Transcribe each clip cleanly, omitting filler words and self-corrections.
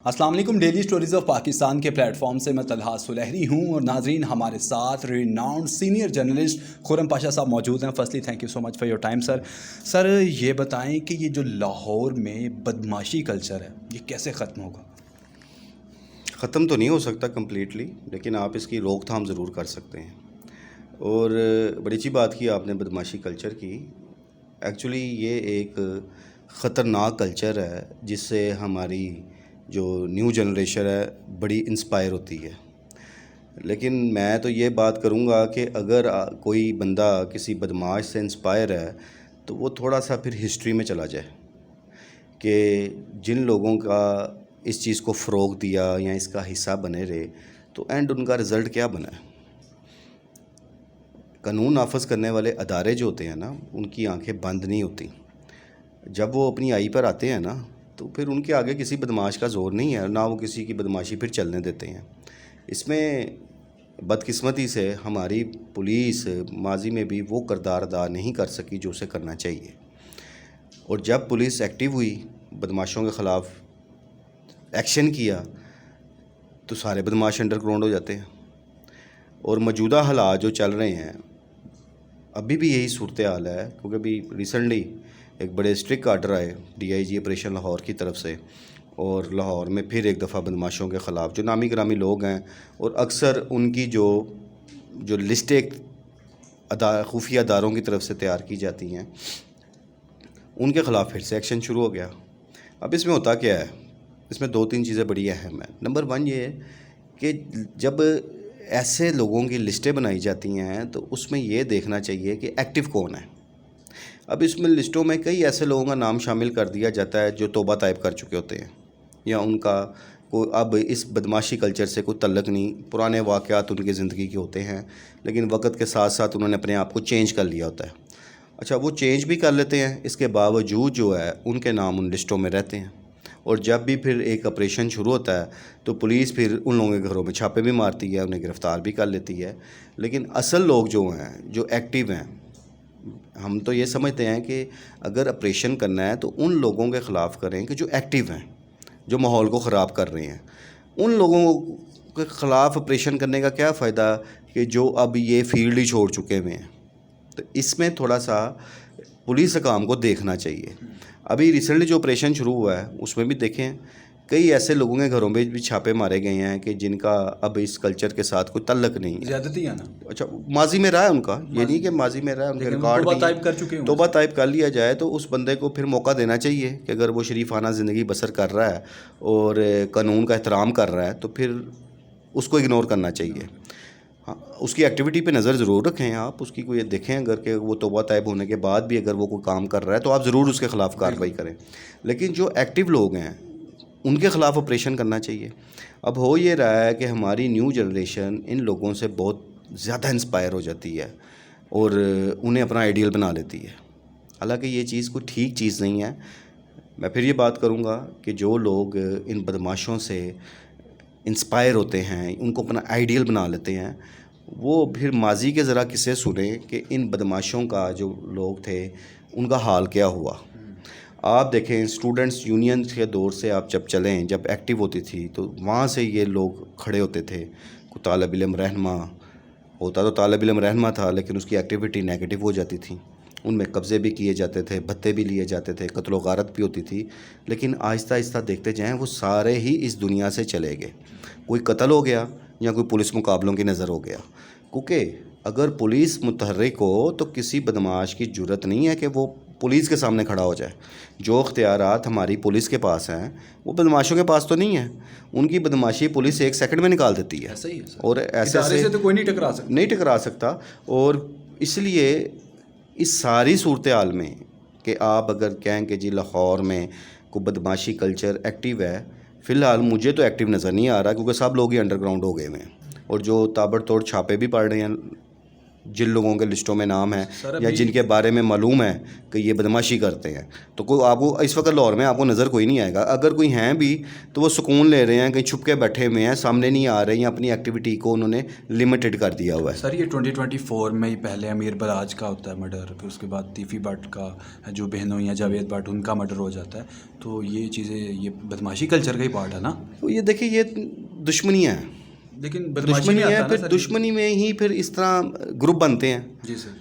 السلام علیکم، daily stories of Pakistan کے پلیٹ فارم سے میں طلحہ سلہری ہوں اور ناظرین ہمارے ساتھ renowned senior journalist Khurram Pasha صاحب موجود ہیں. Firstly thank you so much for your time sir. Sir یہ بتائیں کہ یہ جو لاہور میں بدماشی کلچر ہے یہ کیسے ختم ہوگا؟ ختم تو نہیں ہو سکتا کمپلیٹلی، لیکن آپ اس کی روک تھام ضرور کر سکتے ہیں. اور بڑی اچھی بات کی آپ نے بدماشی کلچر کی. ایکچولی یہ ایک خطرناک کلچر ہے جس سے ہماری جو نیو جنریشن ہے بڑی انسپائر ہوتی ہے. لیکن میں تو یہ بات کروں گا کہ اگر کوئی بندہ کسی بدماش سے انسپائر ہے تو وہ تھوڑا سا پھر ہسٹری میں چلا جائے کہ جن لوگوں کا اس چیز کو فروغ دیا یا اس کا حصہ بنے رہے تو اینڈ ان کا رزلٹ کیا بنا ہے. قانون نافذ کرنے والے ادارے جو ہوتے ہیں نا ان کی آنکھیں بند نہیں ہوتی. جب وہ اپنی آئی پر آتے ہیں نا تو پھر ان کے آگے کسی بدماش کا زور نہیں ہے، نہ وہ کسی کی بدماشی پھر چلنے دیتے ہیں. اس میں بدقسمتی سے ہماری پولیس ماضی میں بھی وہ کردار ادا نہیں کر سکی جو اسے کرنا چاہیے. اور جب پولیس ایکٹیو ہوئی، بدماشوں کے خلاف ایکشن کیا تو سارے بدماش انڈر گراؤنڈ ہو جاتے ہیں. اور موجودہ حالات جو چل رہے ہیں ابھی بھی یہی صورتحال ہے، کیونکہ ابھی ریسنٹلی ایک بڑے اسٹرکٹ آرڈر آئے DIG آپریشن لاہور کی طرف سے، اور لاہور میں پھر ایک دفعہ بدماشوں کے خلاف جو نامی گرامی لوگ ہیں اور اکثر ان کی جو لسٹیں خفیہ اداروں کی طرف سے تیار کی جاتی ہیں ان کے خلاف پھر سے ایکشن شروع ہو گیا. اب اس میں ہوتا کیا ہے، اس میں 2-3 چیزیں بڑی اہم ہیں. نمبر 1 یہ ہے کہ جب ایسے لوگوں کی لسٹیں بنائی جاتی ہیں تو اس میں یہ دیکھنا چاہیے کہ ایکٹیو کون ہے. اب اس میں لسٹوں میں کئی ایسے لوگوں کا نام شامل کر دیا جاتا ہے جو توبہ طائب کر چکے ہوتے ہیں یا ان کا کوئی اب اس بدماشی کلچر سے کوئی تعلق نہیں، پرانے واقعات ان کی زندگی کے ہوتے ہیں لیکن وقت کے ساتھ ساتھ انہوں نے اپنے آپ کو چینج کر لیا ہوتا ہے. اچھا، وہ چینج بھی کر لیتے ہیں، اس کے باوجود جو ہے ان کے نام ان لسٹوں میں رہتے ہیں. اور جب بھی پھر ایک آپریشن شروع ہوتا ہے تو پولیس پھر ان لوگوں کے گھروں میں چھاپے بھی مارتی ہے، انہیں گرفتار بھی کر لیتی ہے. لیکن اصل لوگ جو ہیں جو ایکٹیو ہیں، ہم تو یہ سمجھتے ہیں کہ اگر آپریشن کرنا ہے تو ان لوگوں کے خلاف کریں کہ جو ایکٹیو ہیں، جو ماحول کو خراب کر رہے ہیں. ان لوگوں کے خلاف آپریشن کرنے کا کیا فائدہ کہ جو اب یہ فیلڈ ہی چھوڑ چکے ہوئے ہیں. تو اس میں تھوڑا سا پولیس حکام کو دیکھنا چاہیے. ابھی ریسنٹلی جو آپریشن شروع ہوا ہے اس میں بھی دیکھیں کئی ایسے لوگوں کے گھروں میں بھی چھاپے مارے گئے ہیں کہ جن کا اب اس کلچر کے ساتھ کوئی تعلق نہیں ہے. زیادتی ہے نا. اچھا، ماضی میں رہا ہے ان کا، یہ نہیں کہ ماضی میں رہا ہے، ان کے ریکارڈ توبہ طائب کر چکے ہیں. توبہ طائب کر لیا جائے تو اس بندے کو پھر موقع دینا چاہیے کہ اگر وہ شریفانہ زندگی بسر کر رہا ہے اور قانون کا احترام کر رہا ہے تو پھر اس کو اگنور کرنا چاہیے. ہاں، اس کی ایکٹیویٹی پہ نظر ضرور رکھیں آپ، اس کی کوئی دیکھیں اگر کہ وہ توبہ طائب ہونے کے بعد بھی اگر وہ کوئی کام کر رہا ہے تو آپ ضرور اس کے خلاف کارروائی کریں. لیکن جو ایکٹیو لوگ ہیں ان کے خلاف آپریشن کرنا چاہیے. اب ہو یہ رہا ہے کہ ہماری نیو جنریشن ان لوگوں سے بہت زیادہ انسپائر ہو جاتی ہے اور انہیں اپنا آئیڈیل بنا لیتی ہے، حالانکہ یہ چیز کوئی ٹھیک چیز نہیں ہے. میں پھر یہ بات کروں گا کہ جو لوگ ان بدماشوں سے انسپائر ہوتے ہیں، ان کو اپنا آئیڈیل بنا لیتے ہیں، وہ پھر ماضی کے ذرا قصے سنیں کہ ان بدماشوں کا جو لوگ تھے ان کا حال کیا ہوا. آپ دیکھیں اسٹوڈنٹس یونین کے دور سے آپ جب چلیں، جب ایکٹیو ہوتی تھی تو وہاں سے یہ لوگ کھڑے ہوتے تھے. کوئی طالب علم رہنما ہوتا تو طالب علم رہنما تھا لیکن اس کی ایکٹیویٹی نیگیٹو ہو جاتی تھی، ان میں قبضے بھی کیے جاتے تھے، بھتے بھی لیے جاتے تھے، قتل و غارت بھی ہوتی تھی. لیکن آہستہ آہستہ دیکھتے جائیں وہ سارے ہی اس دنیا سے چلے گئے. کوئی قتل ہو گیا یا کوئی پولیس مقابلوں کی نظر ہو گیا. کیونکہ اگر پولیس متحرک ہو تو کسی بدماش کی جرت نہیں ہے کہ وہ پولیس کے سامنے کھڑا ہو جائے. جو اختیارات ہماری پولیس کے پاس ہیں وہ بدماشوں کے پاس تو نہیں ہیں. ان کی بدماشی پولیس 1 سیکنڈ میں نکال دیتی ہے اور ایسے سے تو کوئی نہیں ٹکرا سکتا. اور اس لیے اس ساری صورتحال میں کہ آپ اگر کہیں کہ جی لاہور میں کوئی بدماشی کلچر ایکٹیو ہے، فی الحال مجھے تو ایکٹیو نظر نہیں آ رہا کیونکہ سب لوگ ہی انڈر گراؤنڈ ہو گئے ہوئے ہیں اور جو تابڑ توڑ چھاپے بھی پڑ رہے ہیں جن لوگوں کے لسٹوں میں نام ہے سر یا جن کے بارے میں معلوم ہے کہ یہ بدماشی کرتے ہیں. تو کوئی آپ کو اس وقت لاہور میں آپ کو نظر کوئی نہیں آئے گا. اگر کوئی ہیں بھی تو وہ سکون لے رہے ہیں, کہیں چھپ کے بیٹھے ہوئے ہیں, سامنے نہیں آ رہے ہیں, اپنی ایکٹیویٹی کو انہوں نے لمیٹڈ کر دیا ہوا ہے. سر یہ 2024 میں ہی پہلے امیر بلاج کا ہوتا ہے مرڈر, پھر اس کے بعد تیفی بٹ کا جو بہنوں یا جاوید بٹ ان کا مرڈر ہو جاتا ہے. تو یہ چیزیں یہ بدماشی کلچر کا ہی پارٹ ہے نا. یہ دیکھیں یہ دشمنیاں ہیں, لیکن دشمنی ہے, پھر دشمنی میں ہی پھر اس طرح گروپ بنتے ہیں. جی سر.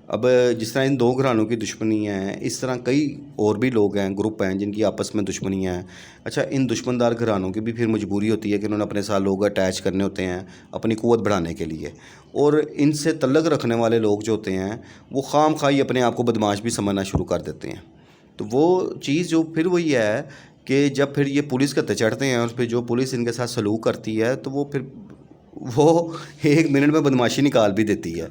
اب جس طرح ان 2 گھرانوں کی دشمنی ہیں, اس طرح کئی اور بھی لوگ ہیں, گروپ ہیں جن کی آپس میں دشمنیاں ہیں. اچھا, ان دشمندار گھرانوں کی بھی پھر مجبوری ہوتی ہے کہ انہوں نے اپنے ساتھ لوگ اٹیچ کرنے ہوتے ہیں اپنی قوت بڑھانے کے لیے, اور ان سے تعلق رکھنے والے لوگ جو ہوتے ہیں وہ خام خواہی اپنے آپ کو بدماش بھی سمجھنا شروع کر دیتے ہیں. تو وہ چیز جو پھر وہی ہے کہ جب پھر یہ پولیس کا چڑھتے ہیں اور پھر جو پولیس ان کے ساتھ سلوک کرتی ہے تو وہ پھر وہ 1 منٹ میں بدماشی نکال بھی دیتی ہے.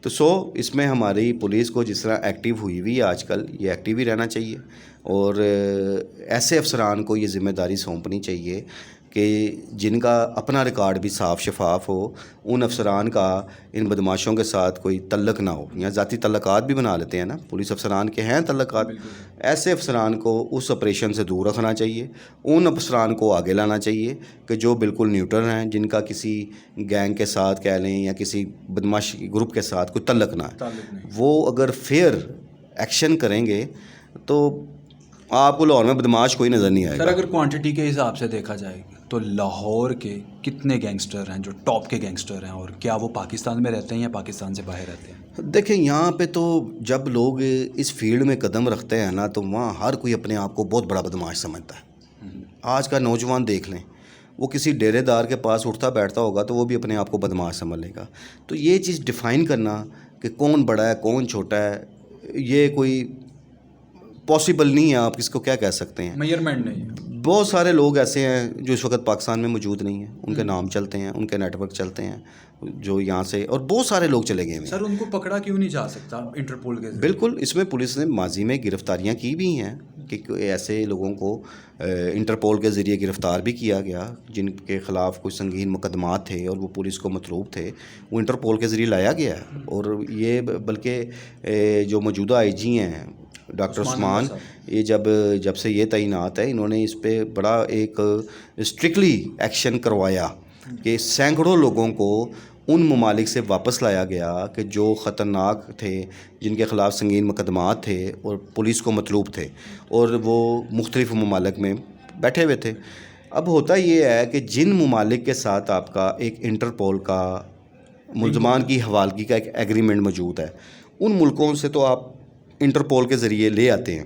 تو اس میں ہماری پولیس کو جس طرح ایکٹیو ہوئی ہے آج کل, یہ ایکٹیو ہی رہنا چاہیے, اور ایسے افسران کو یہ ذمہ داری سونپنی چاہیے کہ جن کا اپنا ریکارڈ بھی صاف شفاف ہو. ان افسران کا ان بدماشوں کے ساتھ کوئی تعلق نہ ہو, یا ذاتی تعلقات بھی بنا لیتے ہیں نا, پولیس افسران کے ہیں تعلقات. ایسے افسران کو اس آپریشن سے دور رکھنا چاہیے. ان افسران کو آگے لانا چاہیے کہ جو بالکل نیوٹرل ہیں, جن کا کسی گینگ کے ساتھ کہہ لیں یا کسی بدماشی گروپ کے ساتھ کوئی تعلق نہ ہے. وہ اگر فیئر ایکشن کریں گے تو آپ کو لاہور میں بدماش کوئی نظر نہیں آئے گا. سر اگر کوانٹٹی کے حساب سے دیکھا جائے گا تو لاہور کے کتنے گینگسٹر ہیں جو ٹاپ کے گینگسٹر ہیں, اور کیا وہ پاکستان میں رہتے ہیں یا پاکستان سے باہر رہتے ہیں؟ دیکھیں یہاں پہ تو جب لوگ اس فیلڈ میں قدم رکھتے ہیں نا تو وہاں ہر کوئی اپنے آپ کو بہت بڑا بدماش سمجھتا ہے. آج کا نوجوان دیکھ لیں, وہ کسی ڈیرے دار کے پاس اٹھتا بیٹھتا ہوگا تو وہ بھی اپنے آپ کو بدماش سمجھ لے گا. تو یہ چیز ڈیفائن کرنا کہ کون بڑا ہے کون چھوٹا ہے, یہ کوئی پاسبل نہیں ہے. آپ کس کو کیا کہہ سکتے ہیں, میئرمنٹ نہیں. بہت سارے لوگ ایسے ہیں جو اس وقت پاکستان میں موجود نہیں ہیں, ان کے نام چلتے ہیں, ان کے نیٹ ورک چلتے ہیں جو یہاں سے, اور بہت سارے لوگ چلے گئے ہیں. سر ان کو پکڑا کیوں نہیں جا سکتا انٹرپول کے ذریعے؟ بالکل, اس میں پولیس نے ماضی میں گرفتاریاں کی بھی ہیں کہ ایسے لوگوں کو انٹرپول کے ذریعے گرفتار بھی کیا گیا جن کے خلاف کوئی سنگین مقدمات تھے اور وہ پولیس کو مطلوب تھے, وہ انٹرپول کے ذریعے لایا گیا ہے. اور یہ بلکہ جو موجودہ آئی جی ہیں ڈاکٹر عثمان, یہ جب سے یہ تعینات ہے انہوں نے اس پہ بڑا ایک اسٹرکٹلی ایکشن کروایا کہ سینکڑوں لوگوں کو ان ممالک سے واپس لایا گیا کہ جو خطرناک تھے, جن کے خلاف سنگین مقدمات تھے اور پولیس کو مطلوب تھے, اور وہ مختلف ممالک میں بیٹھے ہوئے تھے. اب ہوتا یہ ہے کہ جن ممالک کے ساتھ آپ کا ایک انٹرپول کا ملزمان کی حوالگی کا ایک ایگریمنٹ موجود ہے, ان ملکوں سے تو آپ انٹرپول کے ذریعے لے آتے ہیں,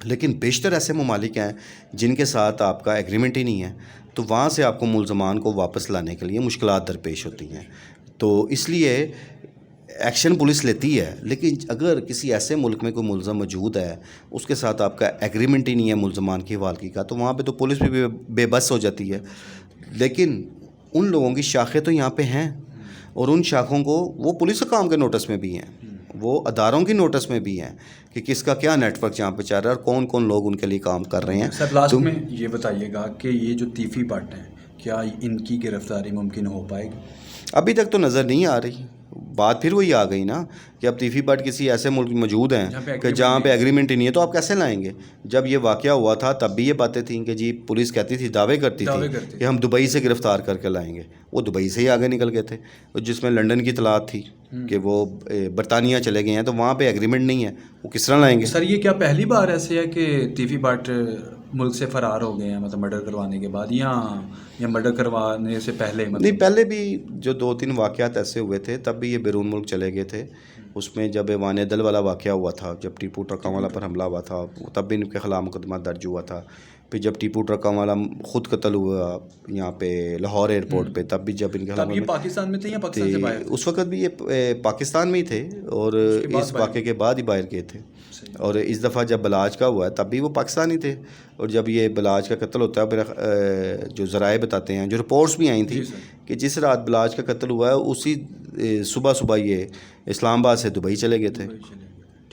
لیکن بیشتر ایسے ممالک ہیں جن کے ساتھ آپ کا ایگریمنٹ ہی نہیں ہے, تو وہاں سے آپ کو ملزمان کو واپس لانے کے لیے مشکلات درپیش ہوتی ہیں. تو اس لیے ایکشن پولیس لیتی ہے, لیکن اگر کسی ایسے ملک میں کوئی ملزم موجود ہے, اس کے ساتھ آپ کا ایگریمنٹ ہی نہیں ہے ملزمان کی حوالگی کا, تو وہاں پہ تو پولیس بھی بے بس ہو جاتی ہے. لیکن ان لوگوں کی شاخیں تو یہاں پہ ہیں, اور ان شاخوں کو وہ پولیس کام کے نوٹس میں بھی ہیں, وہ اداروں کی نوٹس میں بھی ہیں کہ کس کا کیا نیٹ ورک یہاں پہ چل رہا ہے اور کون کون لوگ ان کے لیے کام کر رہے ہیں. سر لاسٹ میں یہ بتائیے گا کہ یہ جو تیفی بٹ ہیں کیا ان کی گرفتاری ممکن ہو پائے گی؟ ابھی تک تو نظر نہیں آ رہی. بات پھر وہی آ گئی نا کہ اب تیفی بٹ کسی ایسے ملک موجود ہیں کہ جہاں پہ ایگریمنٹ ہی نہیں ہے, تو آپ کیسے لائیں گے؟ جب یہ واقعہ ہوا تھا تب بھی یہ باتیں تھیں کہ جی پولیس کہتی تھی, دعوے کرتی تھی کہ ہم دبئی سے گرفتار کر کے لائیں گے. وہ دبئی سے ہی آگے نکل گئے تھے, جس میں لنڈن کی اطلاعات تھی کہ وہ برطانیہ چلے گئے ہیں, تو وہاں پہ ایگریمنٹ نہیں ہے, وہ کس طرح لائیں گے؟ سر یہ کیا پہلی بار ایسے ہے کہ تیفی بٹ ملک سے فرار ہو گئے ہیں, مطلب مرڈر کروانے کے بعد, یا مرڈر کروانے سے پہلے؟ نہیں, پہلے بھی جو 2-3 واقعات ایسے ہوئے تھے تب بھی یہ بیرون ملک چلے گئے تھے. اس میں جب ایوان دل والا واقعہ ہوا تھا, جب ٹیپو ٹرکاں والا پر حملہ ہوا تھا, تب بھی ان کے خلاف مقدمہ درج ہوا تھا. پھر جب ٹیپو ٹرکاں والا خود قتل ہوا یہاں پہ لاہور ایئرپورٹ پہ, تب بھی جب ان کے خلاف, یہ پاکستان میں تھے یا پاکستان سے باہر؟ اس وقت بھی یہ پاکستان میں ہی تھے اور اس واقعے کے بعد ہی باہر گئے تھے. اور اس دفعہ جب بلاج کا ہوا ہے تب بھی وہ پاکستانی تھے, اور جب یہ بلاج کا قتل ہوتا ہے, جو ذرائع بتاتے ہیں, جو رپورٹس بھی آئی تھیں کہ جس رات بلاج کا قتل ہوا ہے اسی صبح یہ اسلام آباد سے دبئی چلے گئے تھے.